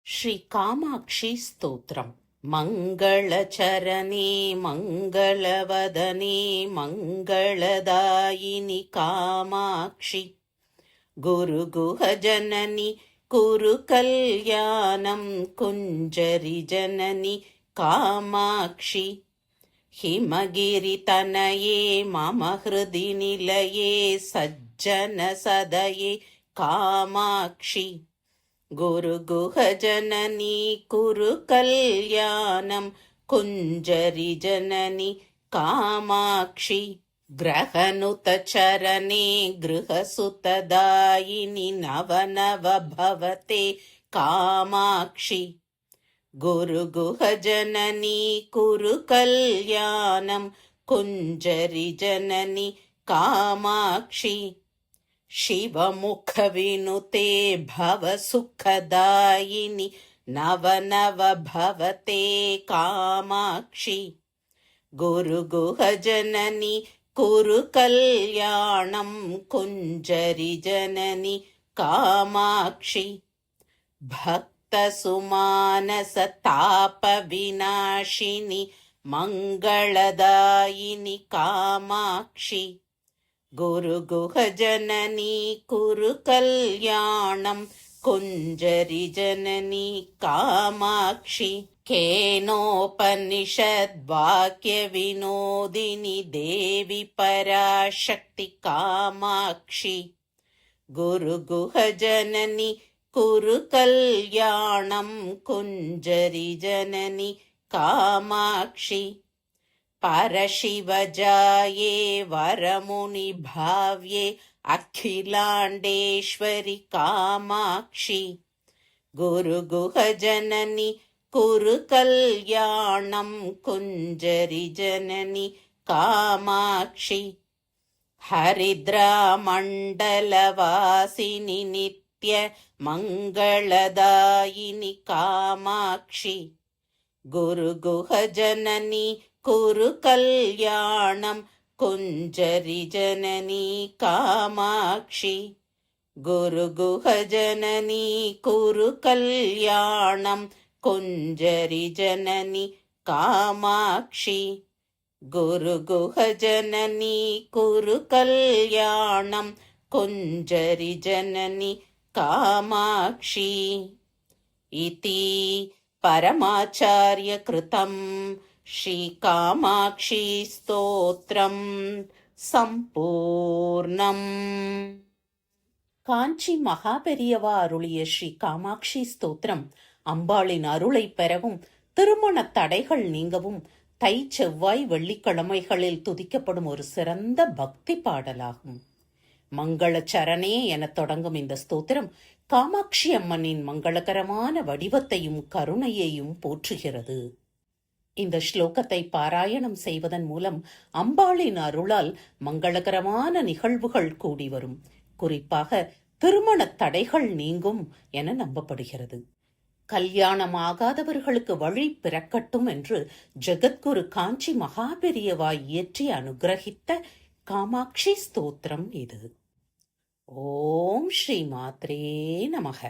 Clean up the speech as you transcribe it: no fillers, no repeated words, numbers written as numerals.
ಶ್ರೀ ಕಾಮಾಕ್ಷಿ ಸ್ತೋತ್ರಂ. ಮಂಗಳಚರಣೆ ಮಂಗಳವದನೆ ಮಂಗಳದಾಯಿನಿ ಕಾಮಾಕ್ಷಿ, ಗುರುಗುಹ ಜನನಿ ಕುರು ಕಲ್ಯಾಣಂ ಕುಂಜರಿ ಜನನಿ ಕಾಮಾಕ್ಷಿ, ಹಿಮಗಿರಿ ತನಯೇ ಮಮ ಹೃದಿ ನಿಲಯೇ ಸಜ್ಜನ ಸದಯೇ ಕಾಮಾಕ್ಷಿ, ಗುರುಗುಹ ಜನನಿ ಕುರು ಕಲ್ಯಾಣಂ ಕುಂಜರಿ ಜನನಿ ಕಾಮಾಕ್ಷಿ, ಗ್ರಹನುತ ಚರಣೆ ಗೃಹಸುತದಾಯಿನಿ ನವನವ ಭವತೆ ಕಾಮಾಕ್ಷಿ, ಗುರುಗುಹ ಜನನಿ ಕುರು ಕಲ್ಯಾಣಂ ಕುಂಜರಿ ಜನನಿ ಕಾಮಾಕ್ಷಿ, ಶಿವಮುಖ ವಿನುತೆ ಭವ ಸುಖದಾಯಿನಿ ನವನವ ಭವತೆ ಕಾಮಾಕ್ಷಿ, ಗುರುಗುಹ ಜನನಿ ಕುರು ಕಲ್ಯಾಣಂ ಕುಂಜರಿ ಜನನಿ ಕಾಮಾಕ್ಷಿ, ಭಕ್ತ ಸುಮಾನಸ ತಾಪ ವಿನಾಶಿನಿ ಮಂಗಳದಾಯಿನಿ ಕಾಮಾಕ್ಷಿ, ಗುರುಗುಹ ಜನನಿ ಕುರು ಕಲ್ಯಾಣಂ ಕುಂಜರಿ ಜನನಿ ಕಾಮಾಕ್ಷಿ, ಕೇನೋಪನಿಷದ್ವಾಕ್ಯ ವಿನೋದಿನಿ ದೇವಿ ಪರಾಶಕ್ತಿ ಕಾಮಾಕ್ಷಿ, ಗುರುಗುಹ ಜನನಿ ಕುರು ಕಲ್ಯಾಣಂ ಕುಂಜರಿ ಜನನಿ ಕಾಮಾಕ್ಷಿ, ಪರಶಿವಜಾಯೇ ವರಮುನಿ ಭಾವ್ಯೆ ಅಖಿಲಾಂಡೇಶ್ವರಿ ಕಾಮಾಕ್ಷಿ, ಗುರುಗುಹ ಜನನಿ ಕುರು ಕಲ್ಯಾಣಂ ಕುಂಜರಿ ಜನನಿ ಕಾಮಾಕ್ಷಿ, ಹರಿದ್ರಾಮಂಡಲವಾಸಿನಿ ನಿತ್ಯ ಮಂಗಳದಾಯಿನಿ ಕಾಮಾಕ್ಷಿ, ಗುರುಗುಹ ಜನನಿ ಕುರು ಕಲ್ಯಾಣಂ ಕುಂಜರಿ ಜನನಿ ಕಾಮಾಕ್ಷಿ, ಗುರುಗುಹ ಜನನಿ ಕುರು ಕಲ್ಯಾಣಂ ಕುಂಜರಿ ಜನನಿ ಕಾಮಾಕ್ಷಿ, ಗುರುಗುಹ ಜನನಿ ಕುರು ಕಲ್ಯಾಣಂ ಕುಂಜರಿ ಜನನಿ ಕಾಮಾಕ್ಷಿ. ಇತಿ ಪರಮಾಚಾರ್ಯ ಕೃತಂ ಶ್ರೀ ಕಾಮಾಕ್ಷಿ ಸ್ತೋತ್ರಂ ಸಂಪೂರ್ಣಂ. காஞ்சி மகாபெரியவா அருளிய ஸ்ரீ காமாட்சி ஸ்தோத்திரம் அம்பாளின் அருளை பெறவும் திருமண தடைகள் நீங்கவும் தை செவ்வாய் வெள்ளிக்கிழமைகளில் துதிக்கப்படும் ஒரு சிறந்த பக்தி பாடலாகும். மங்கள சரணே என தொடங்கும் இந்த ஸ்தோத்திரம் காமாட்சி அம்மனின் மங்களகரமான வடிவத்தையும் கருணையையும் போற்றுகிறது. இந்த ஸ்லோகத்தை பாராயணம் செய்வதன் மூலம் அம்பாளின் அருளால் மங்களகரமான நிகழ்வுகள் கூடி வரும். குறிப்பாக திருமண தடைகள் நீங்கும் என நம்பப்படுகிறது. கல்யாணமாகாதவர்களுக்கு வழி பிறக்கட்டும் என்று ஜெகத்குரு காஞ்சி மகாபெரியவா இயற்றி அனுகிரகித்த காமாட்சி ஸ்தோத்திரம் இது. ஓம் ஸ்ரீ மாத்ரே நமக.